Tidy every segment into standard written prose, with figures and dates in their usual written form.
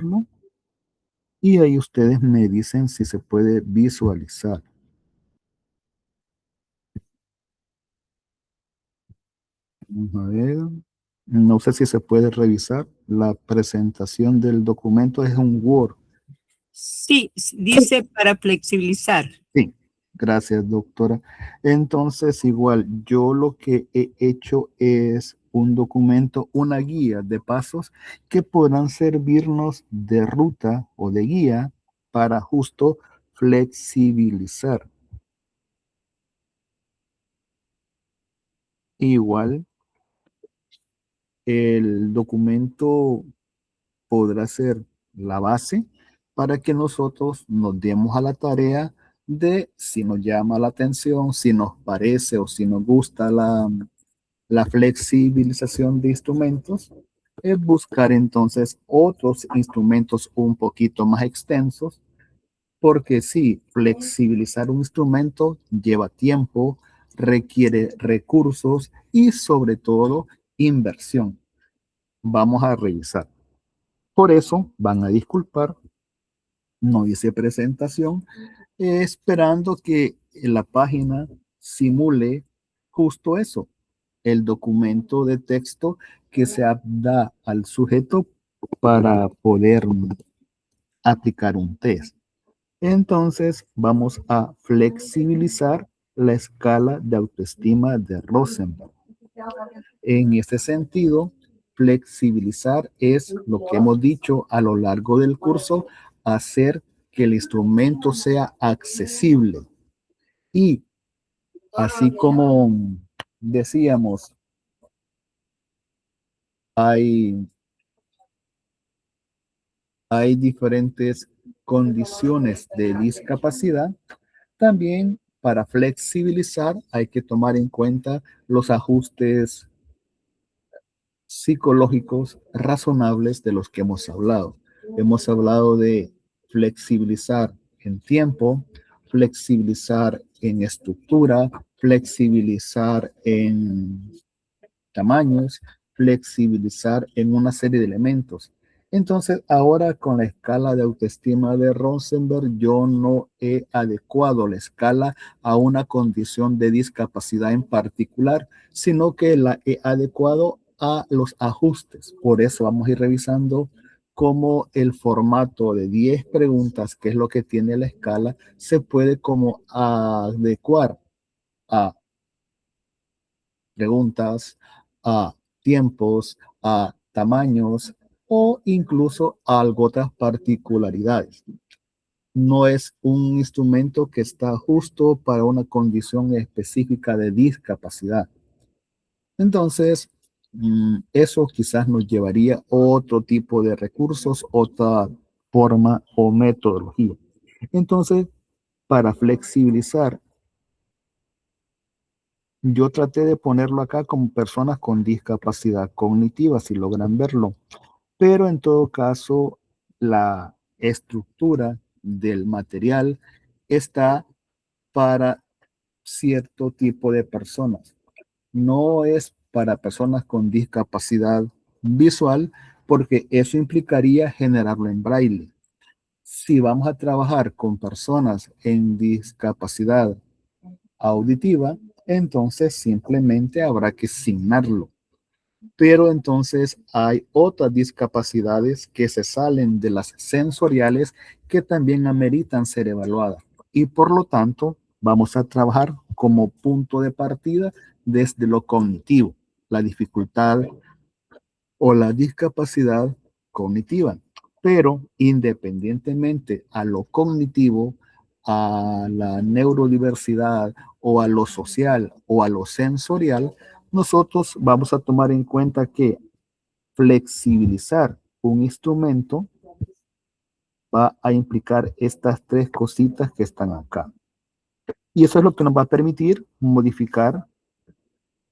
compartirlo y ahí ustedes me dicen si se puede visualizar. Vamos a ver. No sé si se puede revisar. La presentación del documento es un Word. Sí, dice para flexibilizar. Sí, gracias, doctora. Entonces, igual, yo lo que he hecho es un documento, una guía de pasos que podrán servirnos de ruta o de guía para justo flexibilizar. Igual, el documento podrá ser la base para que nosotros nos demos a la tarea de si nos llama la atención, si nos parece o si nos gusta la flexibilización de instrumentos, es buscar entonces otros instrumentos un poquito más extensos, porque sí, flexibilizar un instrumento lleva tiempo, requiere recursos y sobre todo inversión. Vamos a revisar. Por eso van a disculpar, no hice presentación, esperando que la página simule justo eso, el documento de texto que se da al sujeto para poder aplicar un test. Entonces vamos a flexibilizar la escala de autoestima de Rosenberg. En este sentido, flexibilizar es lo que hemos dicho a lo largo del curso, hacer que el instrumento sea accesible. Y así como decíamos, hay, hay diferentes condiciones de discapacidad, también para flexibilizar hay que tomar en cuenta los ajustes psicológicos razonables de los que hemos hablado. Hemos hablado de flexibilizar en tiempo, flexibilizar en estructura, flexibilizar en tamaños, flexibilizar en una serie de elementos. Entonces, ahora con la escala de autoestima de Rosenberg, yo no he adecuado la escala a una condición de discapacidad en particular, sino que la he adecuado a los ajustes. Por eso vamos a ir revisando cómo el formato de 10 preguntas, que es lo que tiene la escala, se puede como adecuar a preguntas, a tiempos, a tamaños o incluso a algo otras particularidades. No es un instrumento que está justo para una condición específica de discapacidad. Entonces, eso quizás nos llevaría a otro tipo de recursos, otra forma o metodología. Entonces, para flexibilizar, yo traté de ponerlo acá como personas con discapacidad cognitiva, si logran verlo, pero en todo caso, la estructura del material está para cierto tipo de personas. No es para personas con discapacidad visual, porque eso implicaría generarlo en braille. Si vamos a trabajar con personas en discapacidad auditiva, entonces simplemente habrá que asignarlo. Pero entonces hay otras discapacidades que se salen de las sensoriales que también ameritan ser evaluadas. Y por lo tanto, vamos a trabajar como punto de partida desde lo cognitivo, la dificultad o la discapacidad cognitiva. Pero independientemente a lo cognitivo, a la neurodiversidad o a lo social o a lo sensorial, nosotros vamos a tomar en cuenta que flexibilizar un instrumento va a implicar estas tres cositas que están acá. Y eso es lo que nos va a permitir modificar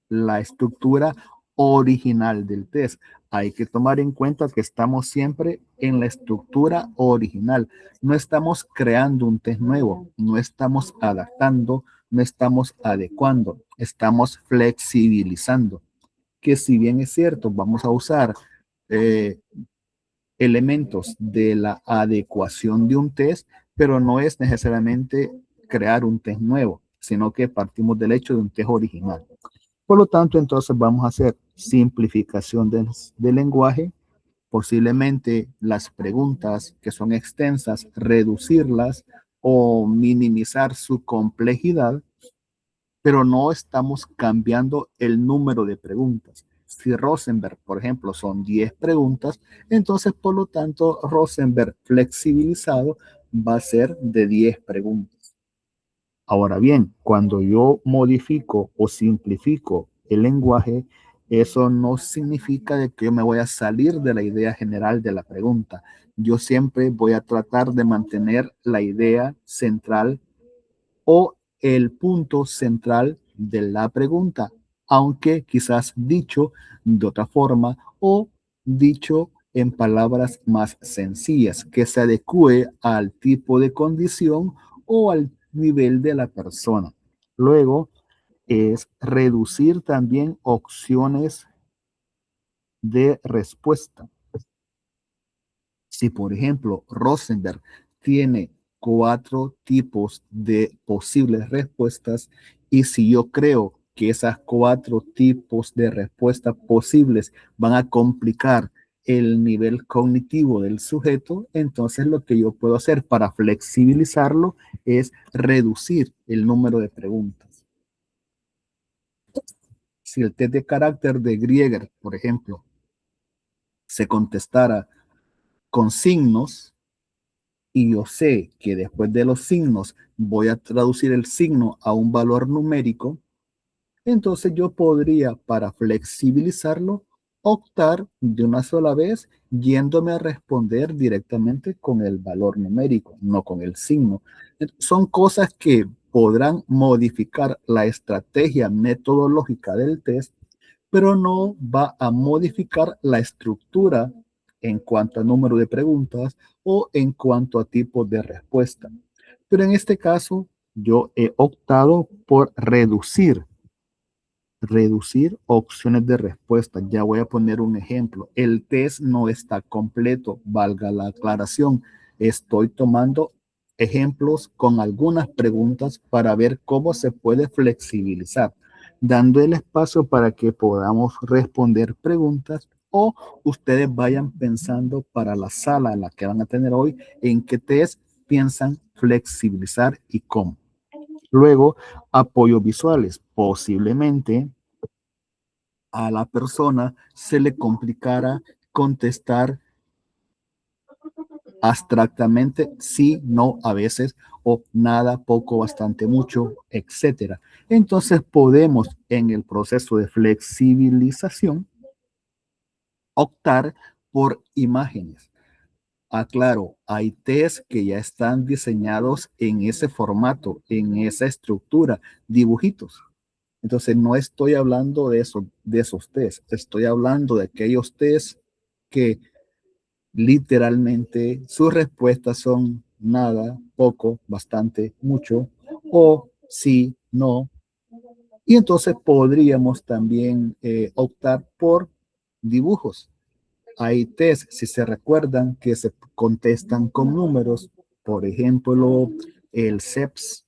la estructura original del test. Hay que tomar en cuenta que estamos siempre en la estructura original. No estamos creando un test nuevo, no estamos adaptando, no estamos adecuando, estamos flexibilizando. Que si bien es cierto, vamos a usar elementos de la adecuación de un test, pero no es necesariamente crear un test nuevo, sino que partimos del hecho de un test original. Por lo tanto, entonces vamos a hacer simplificación del lenguaje, posiblemente las preguntas que son extensas, reducirlas o minimizar su complejidad, pero no estamos cambiando el número de preguntas. Si Rosenberg, por ejemplo, son 10 preguntas, entonces, por lo tanto, Rosenberg flexibilizado va a ser de 10 preguntas. Ahora bien, cuando yo modifico o simplifico el lenguaje, eso no significa de que yo me voy a salir de la idea general de la pregunta. Yo siempre voy a tratar de mantener la idea central o el punto central de la pregunta, aunque quizás dicho de otra forma o dicho en palabras más sencillas, que se adecue al tipo de condición o al nivel de la persona. Luego es reducir también opciones de respuesta. Si, por ejemplo, Rosenberg tiene 4 tipos de posibles respuestas y si yo creo que esas 4 tipos de respuestas posibles van a complicar el nivel cognitivo del sujeto, entonces lo que yo puedo hacer para flexibilizarlo es reducir el número de preguntas. Si el test de carácter de Grieger, por ejemplo, se contestara con signos, y yo sé que después de los signos voy a traducir el signo a un valor numérico, entonces yo podría, para flexibilizarlo, optar de una sola vez yéndome a responder directamente con el valor numérico, no con el signo. Son cosas que podrán modificar la estrategia metodológica del test, pero no va a modificar la estructura en cuanto a número de preguntas o en cuanto a tipo de respuesta. Pero en este caso, yo he optado por reducir opciones de respuesta. Ya voy a poner un ejemplo. El test no está completo, valga la aclaración. Estoy tomando ejemplos con algunas preguntas para ver cómo se puede flexibilizar, dando el espacio para que podamos responder preguntas o ustedes vayan pensando para la sala en la que van a tener hoy en qué test piensan flexibilizar y cómo. Luego, apoyos visuales. Posiblemente a la persona se le complicara contestar abstractamente sí, no, a veces, o nada, poco, bastante, mucho, etcétera. Entonces podemos en el proceso de flexibilización optar por imágenes. Aclaro, hay test que ya están diseñados en ese formato, en esa estructura, dibujitos. Entonces, no estoy hablando de esos test, estoy hablando de aquellos test que literalmente sus respuestas son nada, poco, bastante, mucho, o sí, no. Y entonces podríamos también optar por dibujos. Hay test, si se recuerdan, que se contestan con números. Por ejemplo, el CEPS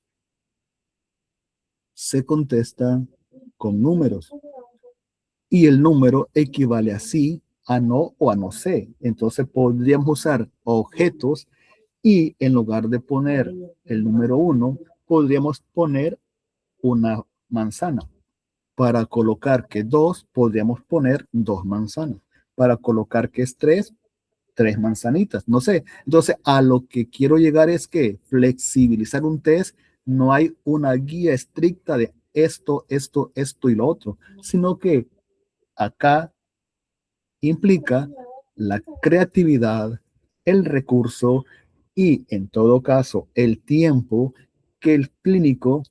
se contesta con números y el número equivale a sí, a no o a no sé. Entonces podríamos usar objetos y en lugar de poner el número 1, podríamos poner una manzana. Para colocar que 2, podríamos poner 2 manzanas. Para colocar que es 3, 3 manzanitas. No sé. Entonces, a lo que quiero llegar es que flexibilizar un test no hay una guía estricta de esto y lo otro, sino que acá implica la creatividad, el recurso y, en todo caso, el tiempo que el clínico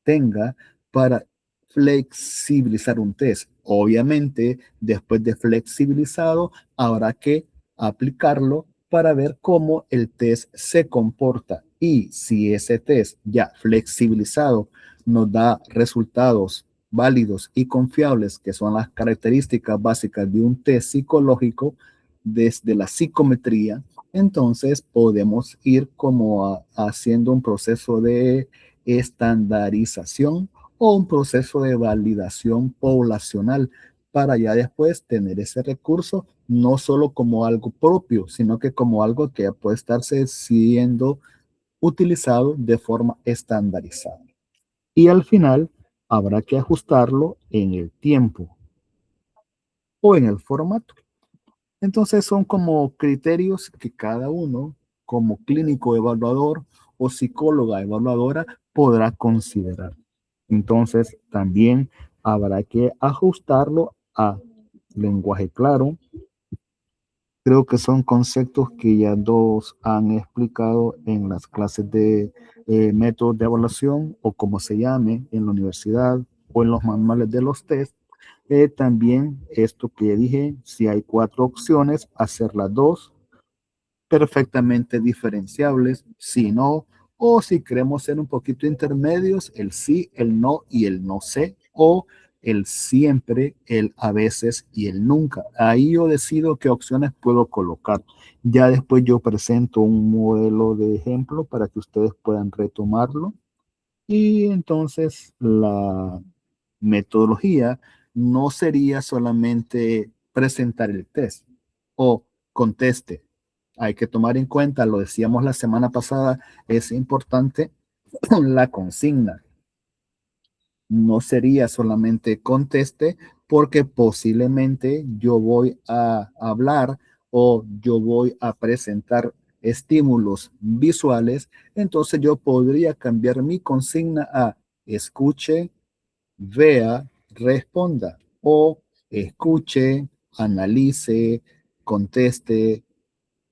tenga para flexibilizar un test. Obviamente, después de flexibilizado, habrá que aplicarlo para ver cómo el test se comporta. Y si ese test ya flexibilizado nos da resultados válidos y confiables, que son las características básicas de un test psicológico, desde la psicometría, entonces podemos ir como haciendo un proceso de estandarización o un proceso de validación poblacional para ya después tener ese recurso no solo como algo propio, sino que como algo que puede estarse siendo utilizado de forma estandarizada. Y al final habrá que ajustarlo en el tiempo o en el formato. Entonces son como criterios que cada uno, como clínico evaluador o psicóloga evaluadora, podrá considerar. Entonces también habrá que ajustarlo a lenguaje claro. Creo que son conceptos que ya dos han explicado en las clases de métodos de evaluación o como se llame en la universidad o en los manuales de los test. También esto que dije, si hay 4 opciones, hacer las 2 perfectamente diferenciables, si no, o si queremos ser un poquito intermedios, el sí, el no y el no sé, o el siempre, el a veces y el nunca. Ahí yo decido qué opciones puedo colocar. Ya después yo presento un modelo de ejemplo para que ustedes puedan retomarlo y entonces la metodología no sería solamente presentar el test o conteste. Hay que tomar en cuenta, lo decíamos la semana pasada, es importante la consigna. No sería solamente conteste porque posiblemente yo voy a hablar o yo voy a presentar estímulos visuales, entonces yo podría cambiar mi consigna a escuche, vea, responda o escuche, analice, conteste,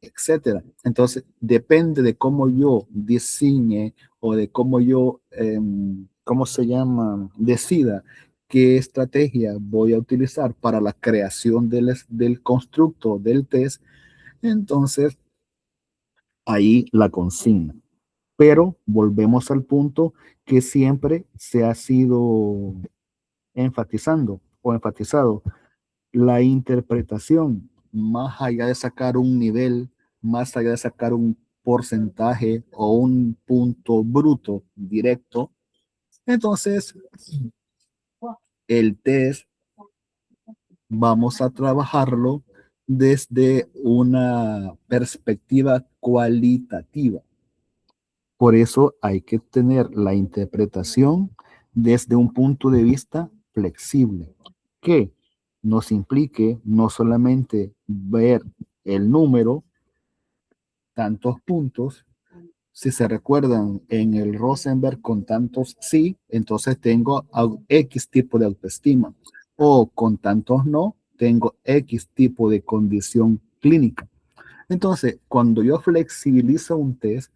etcétera. Entonces, depende de cómo yo diseñe o de cómo yo, ¿cómo se llama? Decida qué estrategia voy a utilizar para la creación del constructo del test, entonces ahí la consigna. Pero volvemos al punto que siempre se ha sido enfatizando o enfatizado la interpretación, más allá de sacar un nivel, más allá de sacar un porcentaje o un punto bruto directo, entonces el test vamos a trabajarlo desde una perspectiva cualitativa. Por eso hay que tener la interpretación desde un punto de vista flexible, que nos implique no solamente ver el número, tantos puntos. Si se recuerdan en el Rosenberg con tantos sí, entonces tengo X tipo de autoestima. O con tantos no, tengo X tipo de condición clínica. Entonces, cuando yo flexibilizo un test,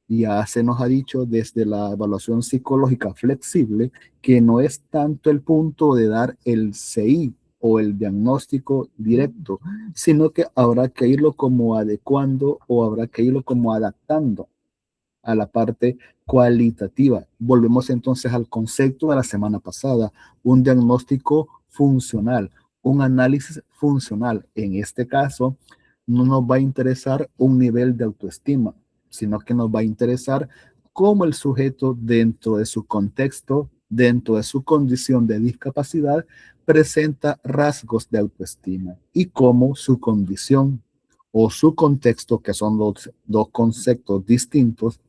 ya se nos ha dicho desde la evaluación psicológica flexible que no es tanto el punto de dar el CI o el diagnóstico directo, sino que habrá que irlo como adecuando o habrá que irlo como adaptando a la parte cualitativa. Volvemos entonces al concepto de la semana pasada, un diagnóstico funcional, un análisis funcional. En este caso, no nos va a interesar un nivel de autoestima, sino que nos va a interesar cómo el sujeto dentro de su contexto, dentro de su condición de discapacidad, presenta rasgos de autoestima y cómo su condición o su contexto, que son dos conceptos distintos,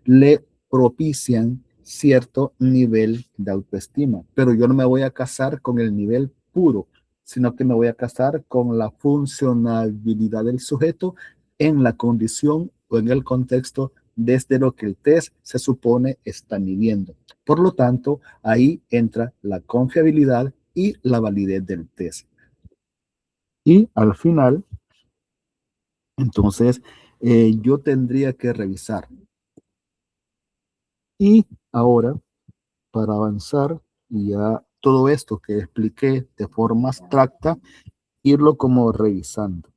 le propician cierto nivel de autoestima. Pero yo no me voy a casar con el nivel puro, sino que me voy a casar con la funcionalidad del sujeto en la condición o en el contexto desde lo que el test se supone está midiendo. Por lo tanto, ahí entra la confiabilidad y la validez del test. Y al final, entonces, yo tendría que revisar. Y ahora, para avanzar, y ya todo esto que expliqué de forma abstracta, irlo como revisando.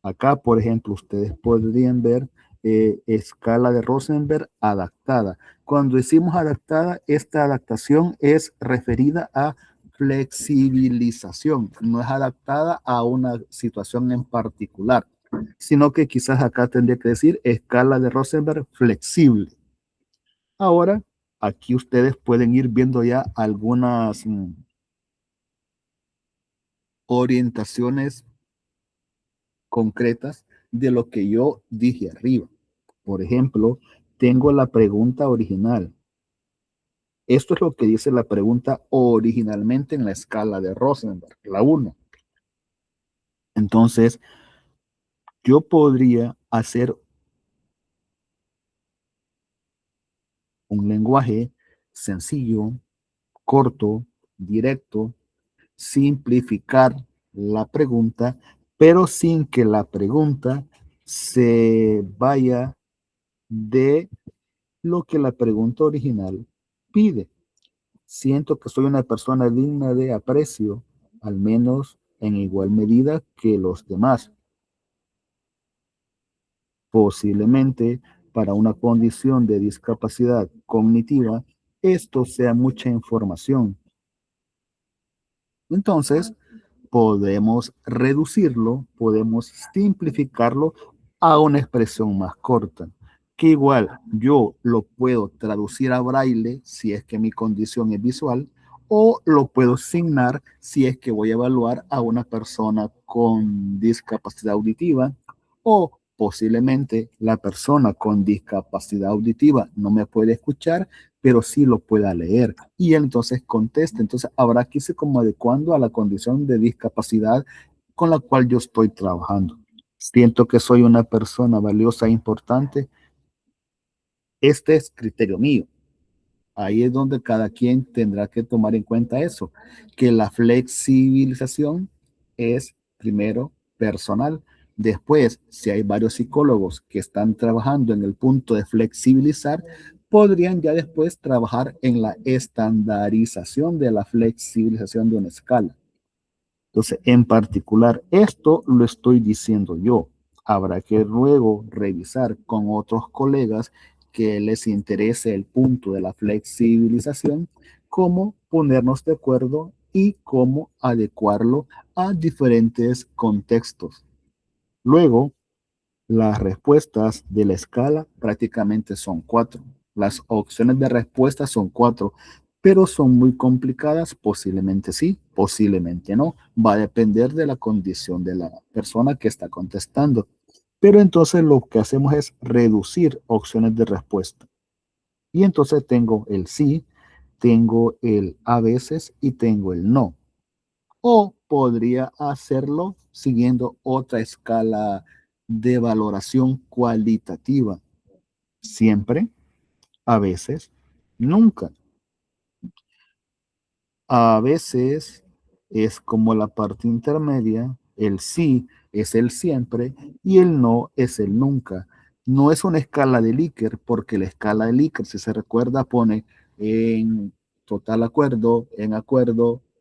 Acá, por ejemplo, ustedes podrían ver escala de Rosenberg adaptada. Cuando decimos adaptada, esta adaptación es referida a flexibilización, no es adaptada a una situación en particular, sino que quizás acá tendría que decir escala de Rosenberg flexible. Ahora, aquí ustedes pueden ir viendo ya algunas orientaciones concretas de lo que yo dije arriba. Por ejemplo, tengo la pregunta original. Esto es lo que dice la pregunta originalmente en la escala de Rosenberg, la 1. Entonces, yo podría hacer un lenguaje sencillo, corto, directo, simplificar la pregunta, pero sin que la pregunta se vaya de lo que la pregunta original pide. Siento que soy una persona digna de aprecio, al menos en igual medida que los demás. Posiblemente para una condición de discapacidad cognitiva, esto sea mucha información. Entonces, podemos reducirlo, podemos simplificarlo a una expresión más corta, que igual yo lo puedo traducir a braille si es que mi condición es visual, o lo puedo asignar si es que voy a evaluar a una persona con discapacidad auditiva, o posiblemente la persona con discapacidad auditiva no me puede escuchar, pero sí lo pueda leer. Y él entonces contesta. Entonces habrá que irse como adecuando a la condición de discapacidad con la cual yo estoy trabajando. Siento que soy una persona valiosa e importante. Este es criterio mío. Ahí es donde cada quien tendrá que tomar en cuenta eso, que la flexibilización es primero personal. Después, si hay varios psicólogos que están trabajando en el punto de flexibilizar, podrían ya después trabajar en la estandarización de la flexibilización de una escala. Entonces, en particular, esto lo estoy diciendo yo. Habrá que luego revisar con otros colegas que les interese el punto de la flexibilización, cómo ponernos de acuerdo y cómo adecuarlo a diferentes contextos. Luego, las respuestas de la escala prácticamente son 4. Las opciones de respuesta son 4, pero son muy complicadas, posiblemente sí, posiblemente no. Va a depender de la condición de la persona que está contestando. Pero entonces lo que hacemos es reducir opciones de respuesta. Y entonces tengo el sí, tengo el a veces y tengo el no. O podría hacerlo siguiendo otra escala de valoración cualitativa. Siempre, a veces, nunca. A veces es como la parte intermedia, el sí es el siempre y el no es el nunca. No es una escala de Likert, porque la escala de Likert, si se recuerda, pone en total acuerdo, en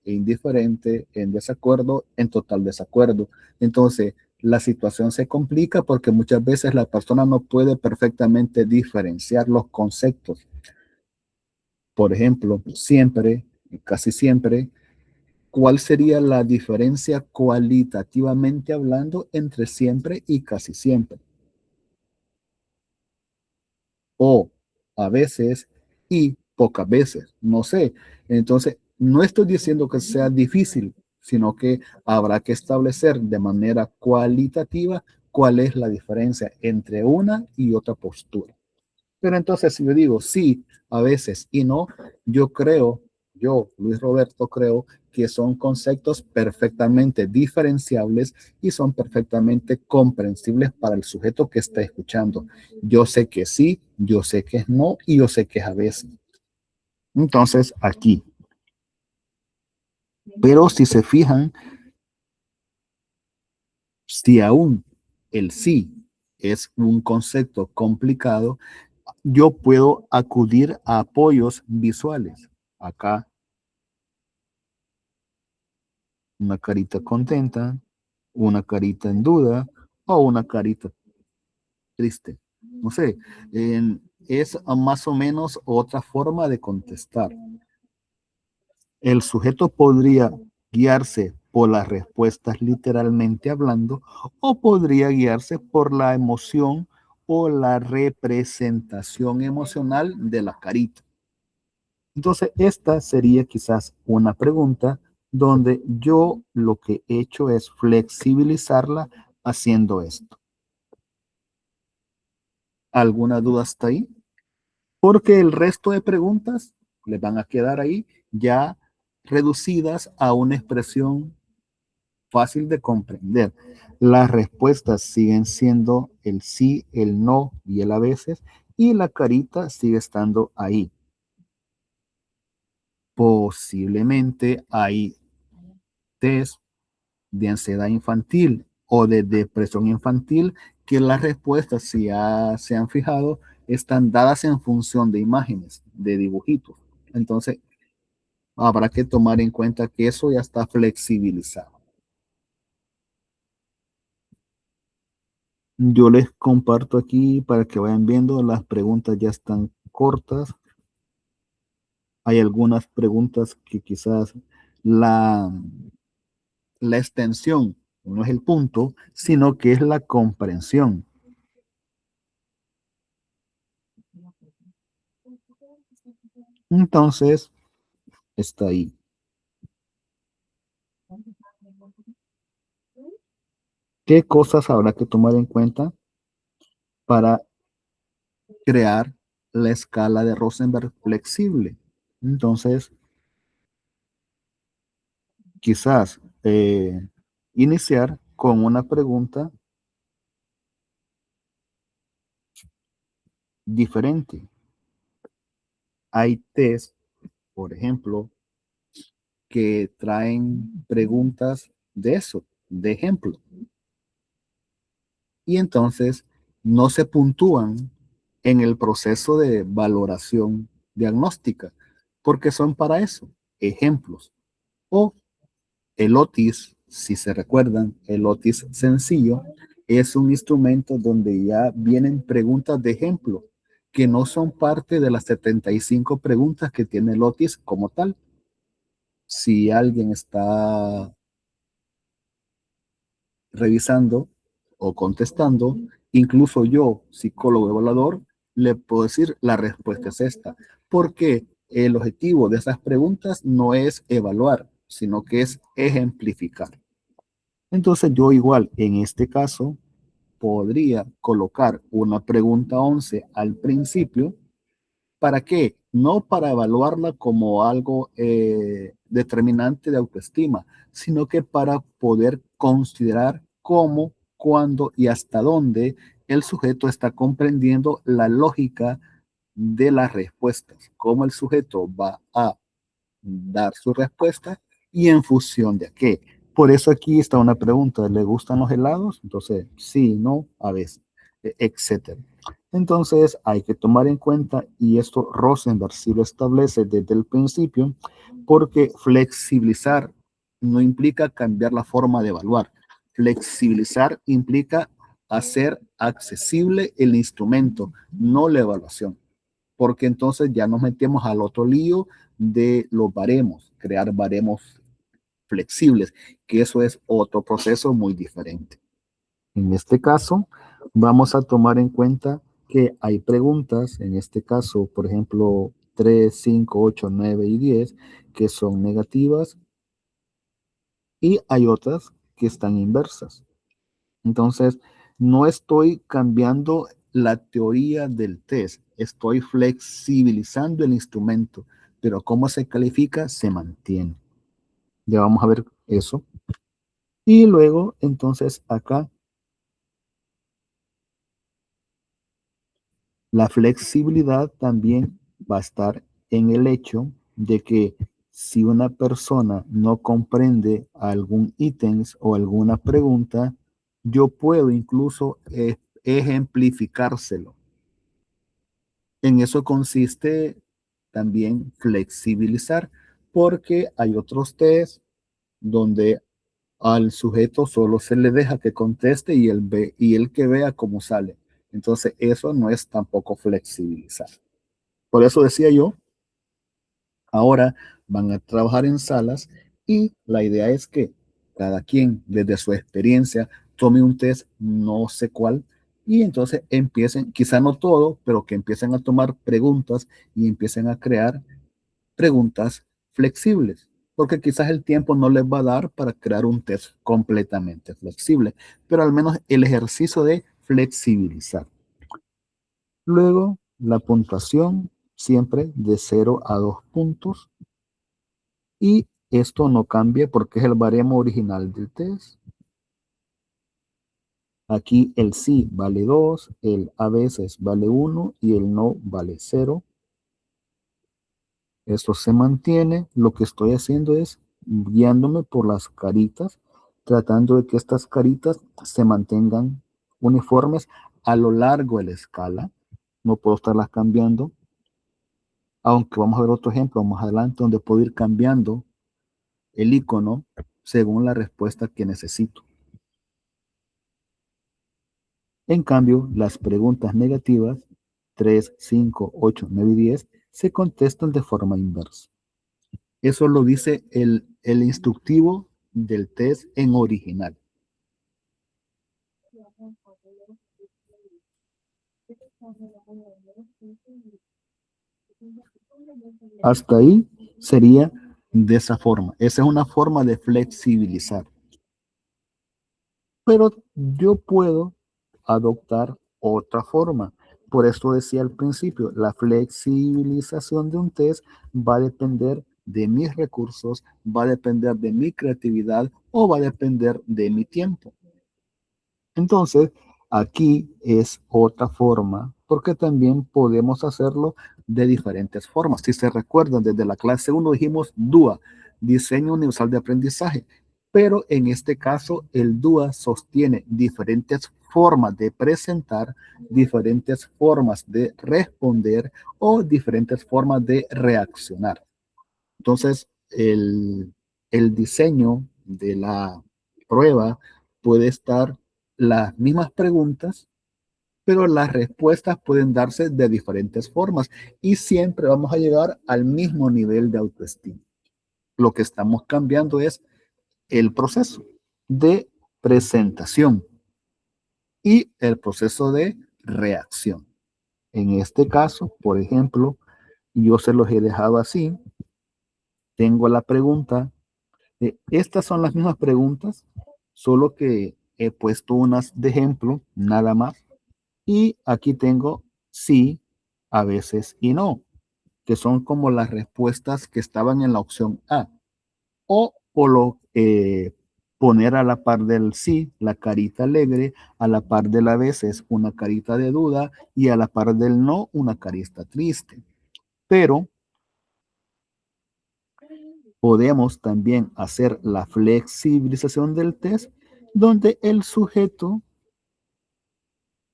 indiferente, en desacuerdo, en total desacuerdo. Entonces, la situación se complica porque muchas veces la persona no puede perfectamente diferenciar los conceptos. Por ejemplo, siempre, casi siempre, ¿cuál sería la diferencia cualitativamente hablando entre siempre y casi siempre? O a veces y pocas veces, no sé. Entonces, no estoy diciendo que sea difícil, sino que habrá que establecer de manera cualitativa cuál es la diferencia entre una y otra postura. Pero entonces, si yo digo sí, a veces y no, yo creo, yo, Luis Roberto, creo que son conceptos perfectamente diferenciables y son perfectamente comprensibles para el sujeto que está escuchando. Yo sé que sí, yo sé que es no y yo sé que es a veces. Entonces, aquí. Pero si se fijan, si aún el sí es un concepto complicado, yo puedo acudir a apoyos visuales. Acá una carita contenta, una carita en duda o una carita triste. No sé, es más o menos otra forma de contestar. El sujeto podría guiarse por las respuestas literalmente hablando o podría guiarse por la emoción o la representación emocional de la carita. Entonces, esta sería quizás una pregunta donde yo lo que he hecho es flexibilizarla haciendo esto. ¿Alguna duda hasta ahí? Porque el resto de preguntas les van a quedar ahí ya reducidas a una expresión fácil de comprender. Las respuestas siguen siendo el sí, el no y el a veces, y la carita sigue estando ahí. Posiblemente hay test de ansiedad infantil o de depresión infantil que las respuestas, si ya se han fijado, están dadas en función de imágenes, de dibujitos. Entonces, habrá que tomar en cuenta que eso ya está flexibilizado. Yo les comparto aquí para que vayan viendo, las preguntas ya están cortas. Hay algunas preguntas que quizás la, la extensión no es el punto, sino que es la comprensión. Entonces, está ahí. ¿Qué cosas habrá que tomar en cuenta para crear la escala de Rosenberg flexible? Entonces, quizás iniciar con una pregunta diferente. Hay test, por ejemplo, que traen preguntas de eso, de ejemplo. Y entonces no se puntúan en el proceso de valoración diagnóstica, porque son para eso, ejemplos. O el OTIS, si se recuerdan, el OTIS sencillo es un instrumento donde ya vienen preguntas de ejemplo que no son parte de las 75 preguntas que tiene el OTIS como tal. Si alguien está revisando o contestando, incluso yo, psicólogo evaluador, le puedo decir la respuesta es esta, porque el objetivo de esas preguntas no es evaluar, sino que es ejemplificar. Entonces yo igual en este caso podría colocar una pregunta 11 al principio. ¿Para qué? No para evaluarla como algo determinante de autoestima, sino que para poder considerar cómo, cuándo y hasta dónde el sujeto está comprendiendo la lógica de las respuestas, cómo el sujeto va a dar su respuesta y en función de qué. Por eso aquí está una pregunta, ¿le gustan los helados? Entonces, sí, no, a veces, etcétera. Entonces, hay que tomar en cuenta, y esto Rosenberg sí lo establece desde el principio, porque flexibilizar no implica cambiar la forma de evaluar. Flexibilizar implica hacer accesible el instrumento, no la evaluación, porque entonces ya nos metemos al otro lío de los baremos, crear baremos flexibles, que eso es otro proceso muy diferente. En este caso, vamos a tomar en cuenta que hay preguntas, en este caso, por ejemplo, 3, 5, 8, 9 y 10, que son negativas y hay otras que están inversas. Entonces, no estoy cambiando la teoría del test, estoy flexibilizando el instrumento, pero cómo se califica se mantiene. Ya vamos a ver eso. Y luego, entonces, acá, la flexibilidad también va a estar en el hecho de que si una persona no comprende algún ítem o alguna pregunta, yo puedo incluso ejemplificárselo. En eso consiste también flexibilizar, porque hay otros test donde al sujeto solo se le deja que conteste y él que vea cómo sale. Entonces, eso no es tampoco flexibilizar. Por eso decía yo, ahora van a trabajar en salas y la idea es que cada quien desde su experiencia tome un test, no sé cuál, y entonces empiecen, quizá no todo, pero que empiecen a tomar preguntas y empiecen a crear preguntas flexibles, porque quizás el tiempo no les va a dar para crear un test completamente flexible, pero al menos el ejercicio de flexibilizar. Luego, la puntuación siempre de 0 a 2 puntos y esto no cambia porque es el baremo original del test. Aquí el sí vale 2, el a veces vale 1 y el no vale 0. Esto se mantiene. Lo que estoy haciendo es guiándome por las caritas, tratando de que estas caritas se mantengan uniformes a lo largo de la escala. No puedo estarlas cambiando, aunque vamos a ver otro ejemplo más adelante donde puedo ir cambiando el icono según la respuesta que necesito. En cambio, las preguntas negativas 3, 5, 8, 9 y 10 se contestan de forma inversa. Eso lo dice el instructivo del test en original. Hasta ahí sería de esa forma. Esa es una forma de flexibilizar. Pero yo puedo adoptar otra forma. Por eso decía al principio, la flexibilización de un test va a depender de mis recursos, va a depender de mi creatividad o va a depender de mi tiempo. Entonces, aquí es otra forma, porque también podemos hacerlo de diferentes formas. Si se recuerdan, desde la clase 1 dijimos DUA, Diseño Universal de Aprendizaje, pero en este caso el DUA sostiene diferentes formas de presentar, diferentes formas de responder o diferentes formas de reaccionar. Entonces, el diseño de la prueba puede estar las mismas preguntas, pero las respuestas pueden darse de diferentes formas y siempre vamos a llegar al mismo nivel de autoestima. Lo que estamos cambiando es el proceso de presentación y el proceso de reacción. En este caso, por ejemplo, yo se los he dejado así. Tengo la pregunta. Estas son las mismas preguntas, solo que he puesto unas de ejemplo, nada más. Y aquí tengo sí, a veces y no, que son como las respuestas que estaban en la opción A. O poner a la par del sí la carita alegre, a la par de la veces una carita de duda y a la par del no una carita triste. Pero podemos también hacer la flexibilización del test donde el sujeto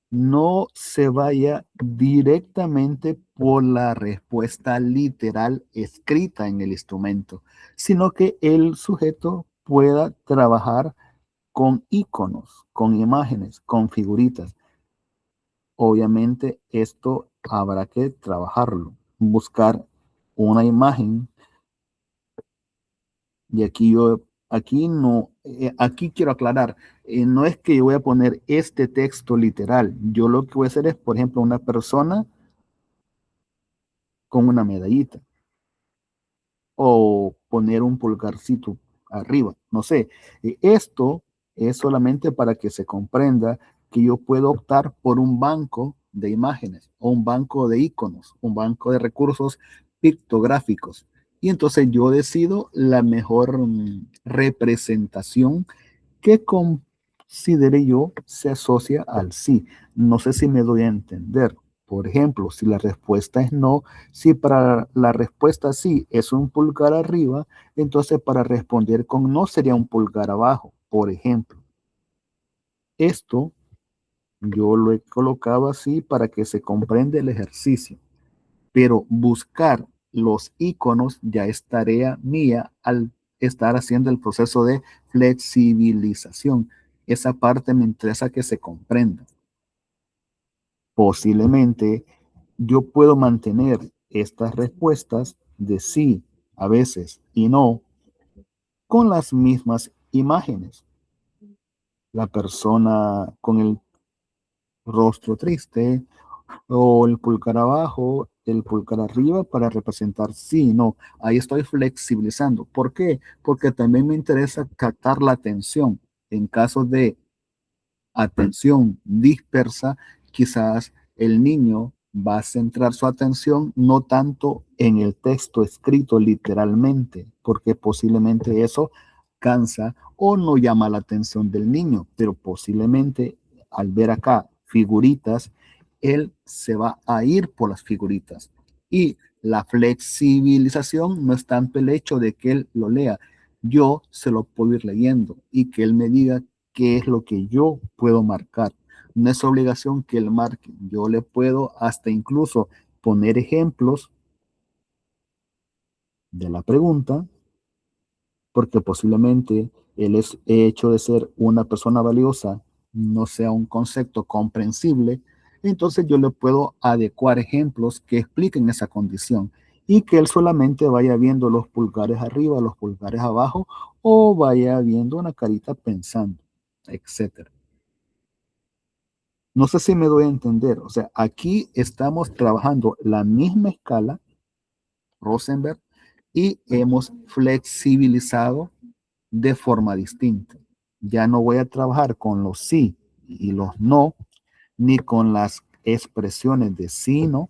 no se vaya directamente por la respuesta literal escrita en el instrumento, sino que el sujeto pueda trabajar con iconos, con imágenes, con figuritas. Obviamente esto habrá que trabajarlo, buscar una imagen y aquí quiero aclarar, no es que yo voy a poner este texto literal, yo lo que voy a hacer es, por ejemplo, una persona con una medallita o poner un pulgarcito arriba, no sé. Esto es solamente para que se comprenda que yo puedo optar por un banco de imágenes o un banco de iconos, un banco de recursos pictográficos. Y entonces yo decido la mejor representación que considere yo se asocia al sí. No sé si me doy a entender. Por ejemplo, si la respuesta es no, si para la respuesta sí es un pulgar arriba, entonces para responder con no sería un pulgar abajo, por ejemplo. Esto yo lo he colocado así para que se comprenda el ejercicio, pero buscar los iconos ya es tarea mía al estar haciendo el proceso de flexibilización. Esa parte me interesa que se comprenda. Posiblemente yo puedo mantener estas respuestas de sí, a veces, y no, con las mismas imágenes. La persona con el rostro triste, o el pulgar abajo, el pulgar arriba para representar sí, no. Ahí estoy flexibilizando. ¿Por qué? Porque también me interesa captar la atención. En caso de atención dispersa, quizás el niño va a centrar su atención no tanto en el texto escrito literalmente, porque posiblemente eso cansa o no llama la atención del niño, pero posiblemente al ver acá figuritas, él se va a ir por las figuritas. Y la flexibilización no es tanto el hecho de que él lo lea, yo se lo puedo ir leyendo y que él me diga qué es lo que yo puedo marcar. No es obligación que él marque. Yo le puedo hasta incluso poner ejemplos de la pregunta, porque posiblemente el hecho de ser una persona valiosa no sea un concepto comprensible. Entonces yo le puedo adecuar ejemplos que expliquen esa condición y que él solamente vaya viendo los pulgares arriba, los pulgares abajo, o vaya viendo una carita pensando, etcétera. No sé si me doy a entender. O sea, aquí estamos trabajando la misma escala, Rosenberg, y hemos flexibilizado de forma distinta. Ya no voy a trabajar con los sí y los no, ni con las expresiones de sí, no,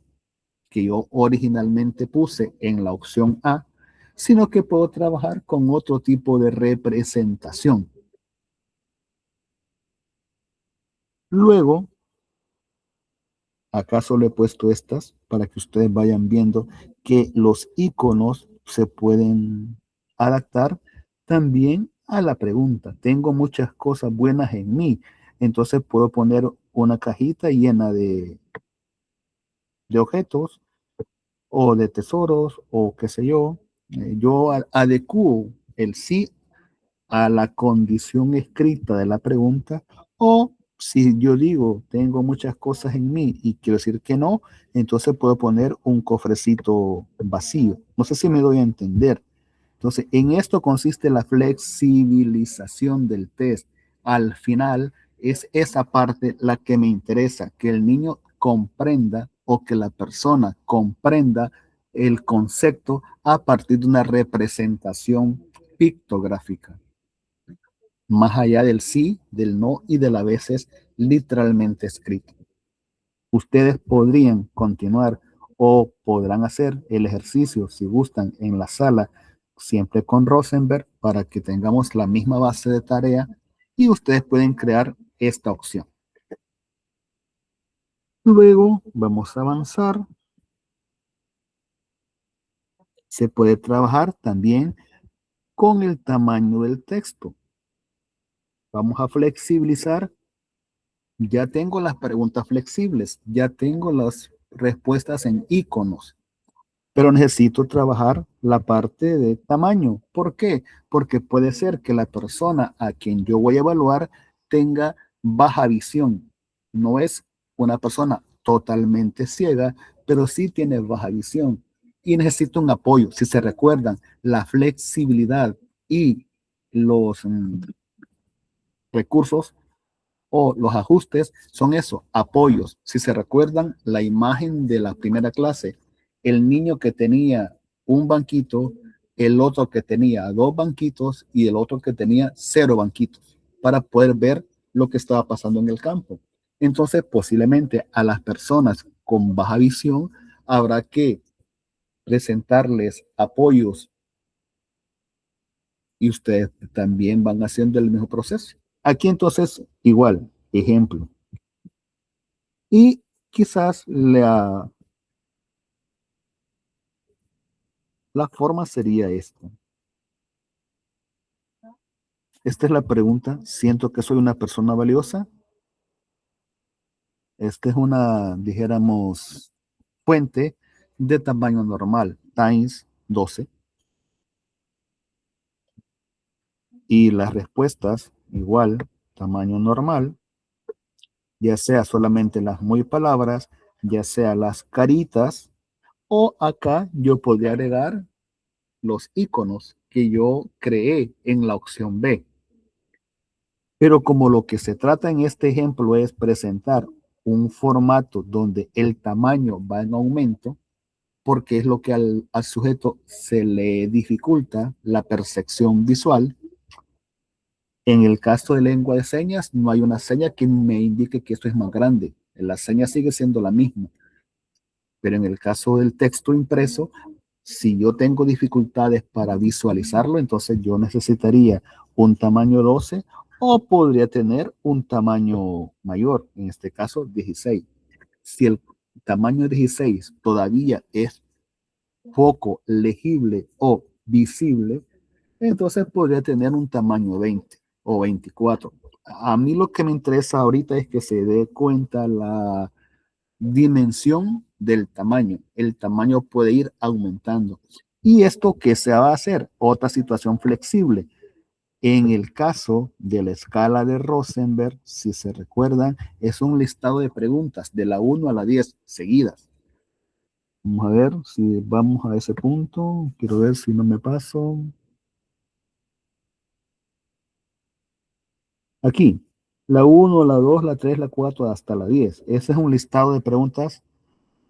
que yo originalmente puse en la opción A, sino que puedo trabajar con otro tipo de representación. Luego, acá solo he puesto estas para que ustedes vayan viendo que los iconos se pueden adaptar también a la pregunta. Tengo muchas cosas buenas en mí, entonces puedo poner una cajita llena de objetos o de tesoros o qué sé yo. Yo adecuo el sí a la condición escrita de la pregunta, o si yo digo tengo muchas cosas en mí y quiero decir que no, entonces puedo poner un cofrecito vacío. No sé si me doy a entender. Entonces, en esto consiste la flexibilización del test. Al final es esa parte la que me interesa, que el niño comprenda o que la persona comprenda el concepto a partir de una representación pictográfica, más allá del sí, del no y de las veces literalmente escrito. Ustedes podrían continuar o podrán hacer el ejercicio si gustan en la sala, siempre con Rosenberg, para que tengamos la misma base de tarea y ustedes pueden crear esta opción. Luego vamos a avanzar. Se puede trabajar también con el tamaño del texto. Vamos a flexibilizar. Ya tengo las preguntas flexibles, ya tengo las respuestas en iconos, pero necesito trabajar la parte de tamaño. ¿Por qué? Porque puede ser que la persona a quien yo voy a evaluar tenga baja visión. No es una persona totalmente ciega, pero sí tiene baja visión y necesita un apoyo. Si se recuerdan, la flexibilidad y los recursos o los ajustes son eso, apoyos. Si se recuerdan la imagen de la primera clase, el niño que tenía un banquito, el otro que tenía dos banquitos y el otro que tenía cero banquitos para poder ver lo que estaba pasando en el campo. Entonces, posiblemente a las personas con baja visión habrá que presentarles apoyos y ustedes también van haciendo el mismo proceso. Aquí entonces, igual, ejemplo. Y quizás la forma sería esta. Esta es la pregunta. ¿Siento que soy una persona valiosa? Esta es una, dijéramos, fuente de tamaño normal, times 12. Y las respuestas, igual, tamaño normal, ya sea solamente las muy palabras, ya sea las caritas, o acá yo podría agregar los iconos que yo creé en la opción B. Pero como lo que se trata en este ejemplo es presentar un formato donde el tamaño va en aumento, porque es lo que al sujeto se le dificulta la percepción visual. En el caso de lengua de señas, no hay una seña que me indique que esto es más grande. La seña sigue siendo la misma. Pero en el caso del texto impreso, si yo tengo dificultades para visualizarlo, entonces yo necesitaría un tamaño 12 o podría tener un tamaño mayor, en este caso 16. Si el tamaño 16 todavía es poco legible o visible, entonces podría tener un tamaño 20 o 24. A mí lo que me interesa ahorita es que se dé cuenta la dimensión del tamaño. El tamaño puede ir aumentando. ¿Y esto qué se va a hacer? Otra situación flexible. En el caso de la escala de Rosenberg, si se recuerdan, es un listado de preguntas de la 1 a la 10 seguidas. Vamos a ver si vamos a ese punto. Quiero ver si no me paso. Aquí, la 1, la 2, la 3, la 4, hasta la 10. Ese es un listado de preguntas,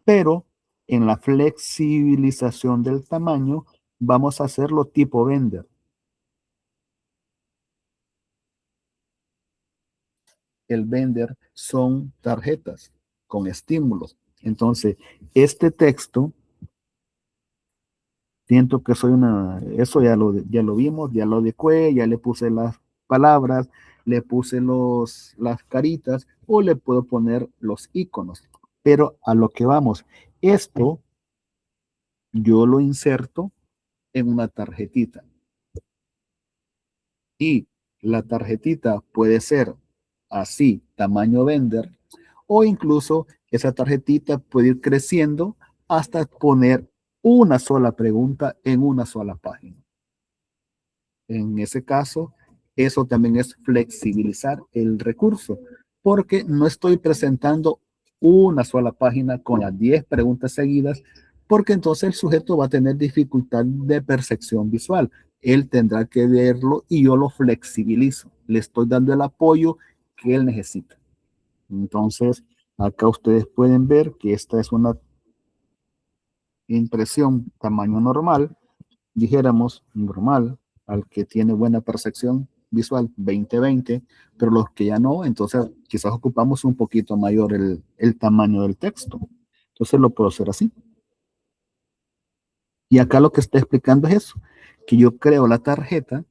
pero en la flexibilización del tamaño vamos a hacerlo tipo Bender. El Bender son tarjetas con estímulos. Entonces, este texto, siento que soy eso ya lo vimos, ya lo adecué, ya le puse las palabras, le puse las caritas o le puedo poner los iconos. Pero a lo que vamos, esto yo lo inserto en una tarjetita. Y la tarjetita puede ser así, tamaño Bender, o incluso esa tarjetita puede ir creciendo hasta poner una sola pregunta en una sola página. En ese caso, eso también es flexibilizar el recurso, porque no estoy presentando una sola página con las 10 preguntas seguidas, porque entonces el sujeto va a tener dificultad de percepción visual. Él tendrá que verlo y yo lo flexibilizo. Le estoy dando el apoyo que él necesita. Entonces, acá ustedes pueden ver que esta es una impresión tamaño normal, dijéramos normal, al que tiene buena percepción visual 20-20, pero los que ya no, entonces quizás ocupamos un poquito mayor el tamaño del texto. Entonces lo puedo hacer así. Y acá lo que está explicando es eso, que yo creo la tarjeta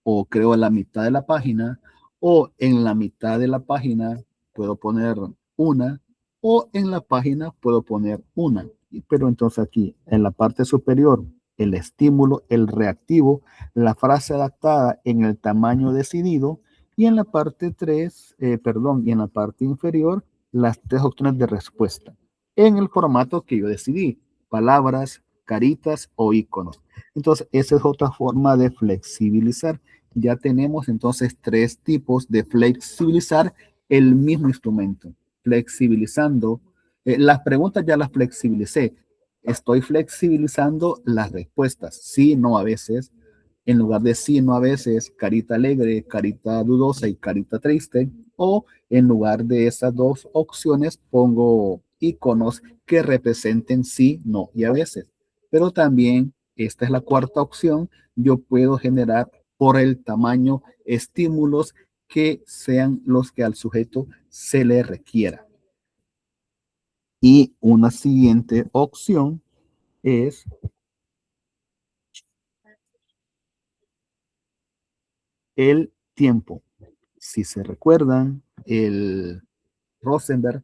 o creo la mitad de la página o en la mitad de la página puedo poner una o en la página puedo poner una. Pero entonces aquí en la parte superior el estímulo, el reactivo, la frase adaptada en el tamaño decidido y en la parte 3, y en la parte inferior las 3 opciones de respuesta en el formato que yo decidí, palabras, caritas o iconos. Entonces, esa es otra forma de flexibilizar. Ya tenemos entonces 3 tipos de flexibilizar el mismo instrumento. Flexibilizando, las preguntas ya las flexibilicé. Estoy flexibilizando las respuestas. Sí, no, a veces. En lugar de sí, no, a veces, carita alegre, carita dudosa y carita triste. O en lugar de esas dos opciones, pongo iconos que representen sí, no y a veces. Pero también, esta es la cuarta opción, yo puedo generar por el tamaño estímulos que sean los que al sujeto se le requiera. Y una siguiente opción es el tiempo. Si se recuerdan, el Rosenberg,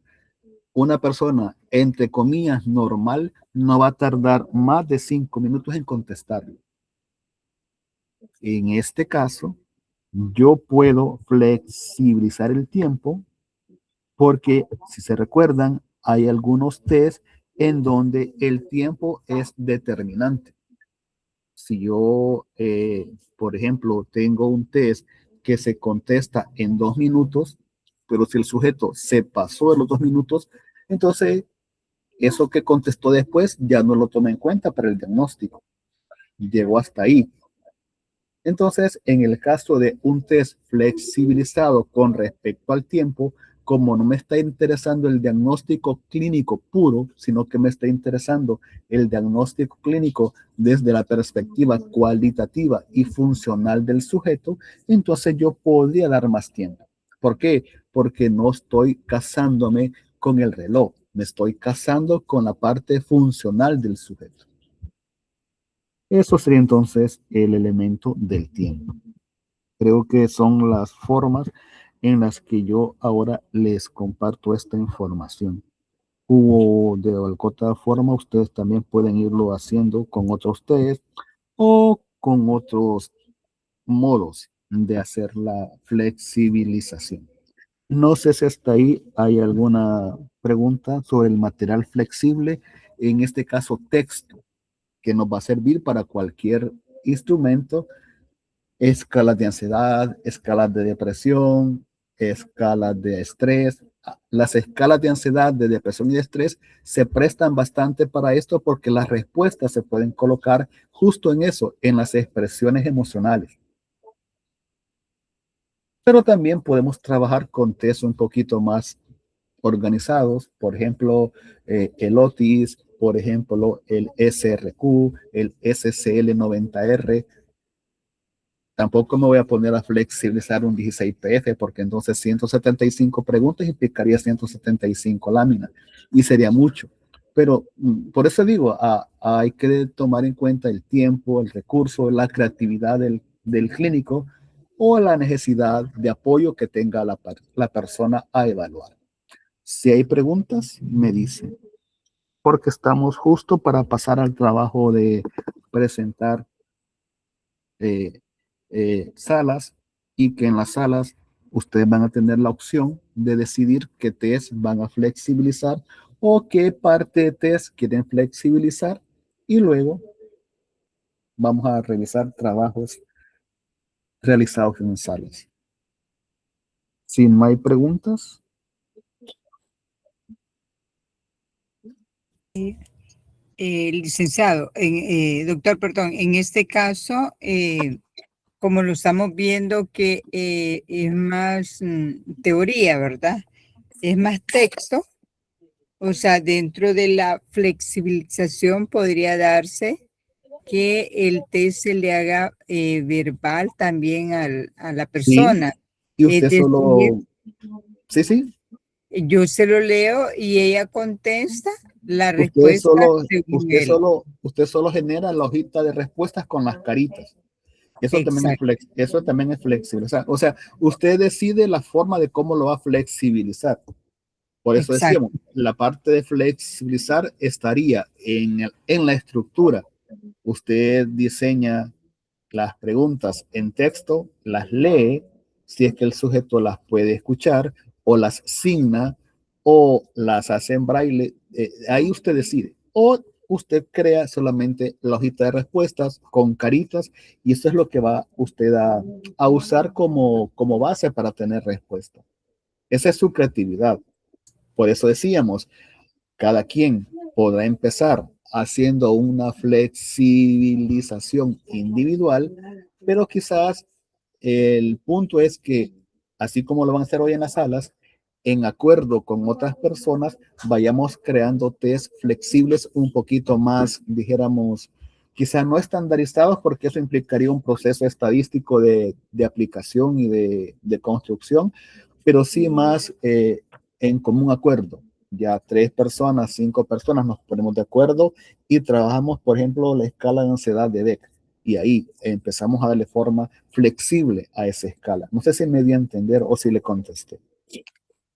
una persona, entre comillas, normal, no va a tardar más de 5 minutos en contestarlo. En este caso, yo puedo flexibilizar el tiempo porque, si se recuerdan, hay algunos test en donde el tiempo es determinante. Si yo, por ejemplo, tengo un test que se contesta en 2 minutos, pero si el sujeto se pasó de los 2 minutos, entonces eso que contestó después ya no lo toma en cuenta para el diagnóstico. llegó hasta ahí. Entonces, en el caso de un test flexibilizado con respecto al tiempo, como no me está interesando el diagnóstico clínico puro, sino que me está interesando el diagnóstico clínico desde la perspectiva cualitativa y funcional del sujeto, entonces yo podría dar más tiempo. ¿Por qué? Porque no estoy casándome con el reloj, me estoy casando con la parte funcional del sujeto. Eso sería entonces el elemento del tiempo. Creo que son las formas en las que yo ahora les comparto esta información. Hubo de otra forma, ustedes también pueden irlo haciendo con otros test o con otros modos de hacer la flexibilización. No sé si hasta ahí hay alguna pregunta sobre el material flexible, en este caso texto, que nos va a servir para cualquier instrumento, escalas de ansiedad, escalas de depresión, escalas de estrés. Las escalas de ansiedad, de depresión y de estrés se prestan bastante para esto porque las respuestas se pueden colocar justo en eso, en las expresiones emocionales. Pero también podemos trabajar con test un poquito más organizados, por ejemplo, el OTIS, por ejemplo, el SRQ, el SCL90R. Tampoco me voy a poner a flexibilizar un 16PF porque entonces 175 preguntas implicaría 175 láminas y sería mucho. Pero por eso digo, hay que tomar en cuenta el tiempo, el recurso, la creatividad del clínico o la necesidad de apoyo que tenga la persona a evaluar. Si hay preguntas, me dicen, porque estamos justo para pasar al trabajo de presentar eh, salas y que en las salas ustedes van a tener la opción de decidir qué test van a flexibilizar o qué parte de test quieren flexibilizar y luego vamos a revisar trabajos realizados en salas. Si no hay preguntas. Licenciado, doctor, perdón, en este caso, como lo estamos viendo que es más teoría, ¿verdad? Es más texto, o sea, dentro de la flexibilización podría darse que el test se le haga verbal también a la Sí, persona. y Es usted decir, solo, sí, yo se lo leo y ella contesta la usted respuesta solo, según usted él. solo, usted solo genera la hojita de respuestas con las caritas. Exacto, Eso también es flexible. O sea, usted decide la forma de cómo lo va a flexibilizar. Por eso decíamos, exacto. la parte de flexibilizar estaría en la estructura. Usted diseña las preguntas en texto, las lee, si es que el sujeto las puede escuchar, o las signa, o las hace en braille. Ahí usted decide. O usted crea solamente la hojita de respuestas con caritas, y eso es lo que va usted a usar como base para tener respuesta. Esa es su creatividad. Por eso decíamos, cada quien podrá empezar haciendo una flexibilización individual, pero quizás el punto es que, así como lo van a hacer hoy en las salas, en acuerdo con otras personas, vayamos creando test flexibles un poquito más, dijéramos, quizá no estandarizados, porque eso implicaría un proceso estadístico de aplicación y de construcción, pero sí más en común acuerdo. Ya 3 personas, 5 personas nos ponemos de acuerdo y trabajamos, por ejemplo, la escala de ansiedad de Beck. Y ahí empezamos a darle forma flexible a esa escala. No sé si me di a entender o si le contesté.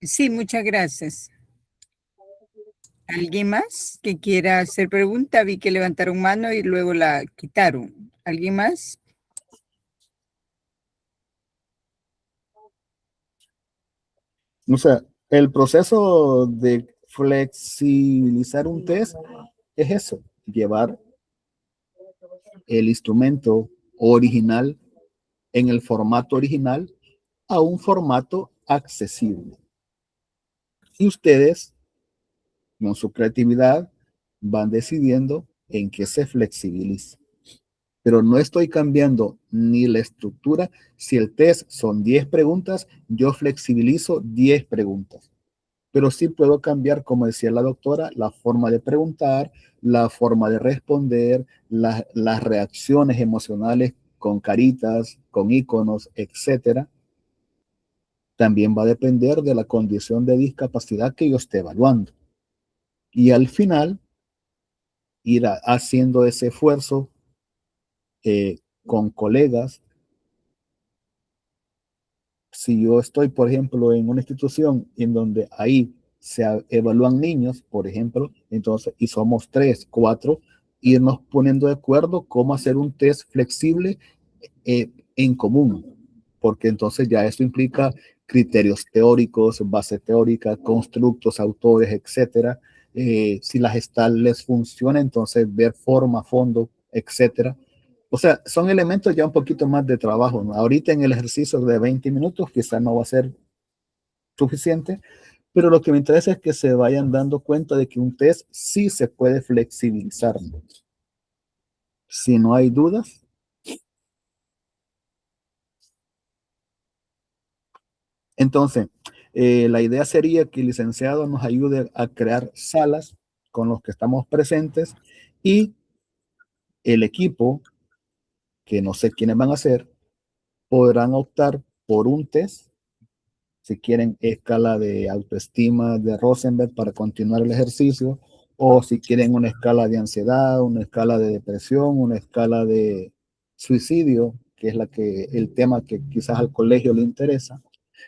Sí, muchas gracias. ¿Alguien más que quiera hacer pregunta? Vi que levantaron mano y luego la quitaron. ¿Alguien más? O sea, el proceso de flexibilizar un test es eso, llevar el instrumento original en el formato original a un formato accesible. Y ustedes, con su creatividad, van decidiendo en qué se flexibiliza. pero no estoy cambiando ni la estructura. Si el test son 10 preguntas, yo flexibilizo 10 preguntas. Pero sí puedo cambiar, como decía la doctora, la forma de preguntar, la forma de responder, las reacciones emocionales con caritas, con iconos, etcétera. También va a depender de la condición de discapacidad que yo esté evaluando. Y al final, ir haciendo ese esfuerzo con colegas. Si yo estoy, por ejemplo, en una institución en donde ahí se evalúan niños, por ejemplo, entonces, y somos 3, 4, irnos poniendo de acuerdo cómo hacer un test flexible en común, porque entonces ya eso implica criterios teóricos, base teórica, constructos, autores, etcétera. Si la gestal les funciona, entonces ver forma, fondo, etcétera. O sea, son elementos ya un poquito más de trabajo, ¿no? Ahorita en el ejercicio de 20 minutos quizás no va a ser suficiente, pero lo que me interesa es que se vayan dando cuenta de que un test sí se puede flexibilizar, ¿no? Si no hay dudas. Entonces, la idea sería que el licenciado nos ayude a crear salas con los que estamos presentes y el equipo, que no sé quiénes van a ser, podrán optar por un test. Si quieren escala de autoestima de Rosenberg para continuar el ejercicio, o si quieren una escala de ansiedad, una escala de depresión, una escala de suicidio, que es el tema que quizás al colegio le interesa.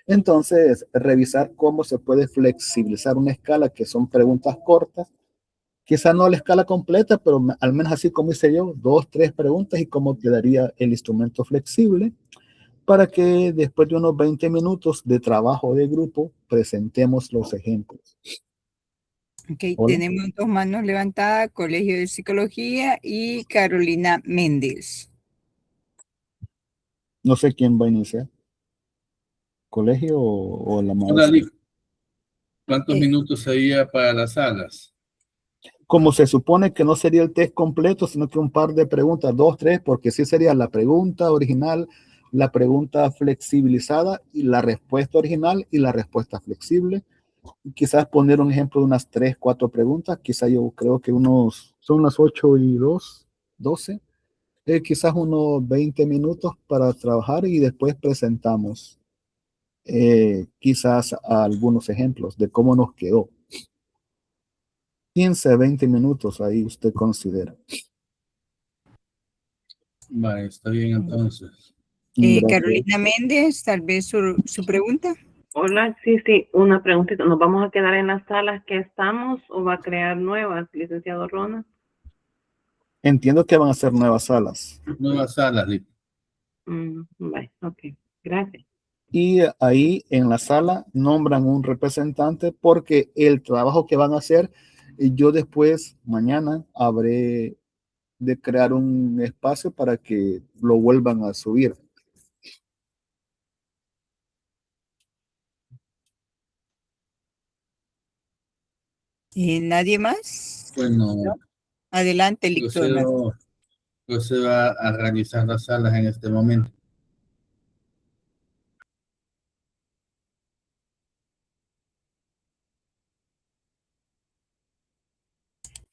Entonces, revisar cómo se puede flexibilizar una escala, que son preguntas cortas, quizás no la escala completa, pero al menos así como hice yo, 2, 3 preguntas y cómo quedaría el instrumento flexible, para que después de unos 20 minutos de trabajo de grupo presentemos los ejemplos. Ok, Hola. tenemos 2 manos levantadas, Colegio de Psicología y Carolina Méndez. No sé quién va a iniciar, colegio o la Hola, maestra. Lick. ¿Cuántos minutos sería para las salas? Como se supone que no sería el test completo, sino que un par de preguntas, 2, 3, porque sí sería la pregunta original, la pregunta flexibilizada y la respuesta original y la respuesta flexible. Quizás poner un ejemplo de unas 3, 4 preguntas, quizás yo creo que son las 8 y 2, 12. Quizás unos 20 minutos para trabajar y después presentamos quizás algunos ejemplos de cómo nos quedó. 15, 20 minutos ahí usted considera. Vale, está bien entonces. Carolina Méndez, tal vez su pregunta. Hola, sí, una preguntita. ¿Nos vamos a quedar en las salas que estamos o va a crear nuevas, licenciado Ronald? Entiendo que van a ser nuevas salas. Nuevas salas, Lick. Vale, ok, gracias. Y ahí en la sala nombran un representante porque el trabajo que van a hacer, yo después, mañana, habré de crear un espacio para que lo vuelvan a subir. ¿Nadie más? Bueno, ¿No? Adelante, Lictona. Procedo a realizar las salas en este momento.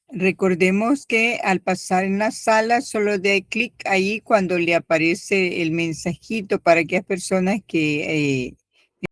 Recordemos que al pasar en la sala solo dé clic ahí cuando le aparece el mensajito para aquellas personas que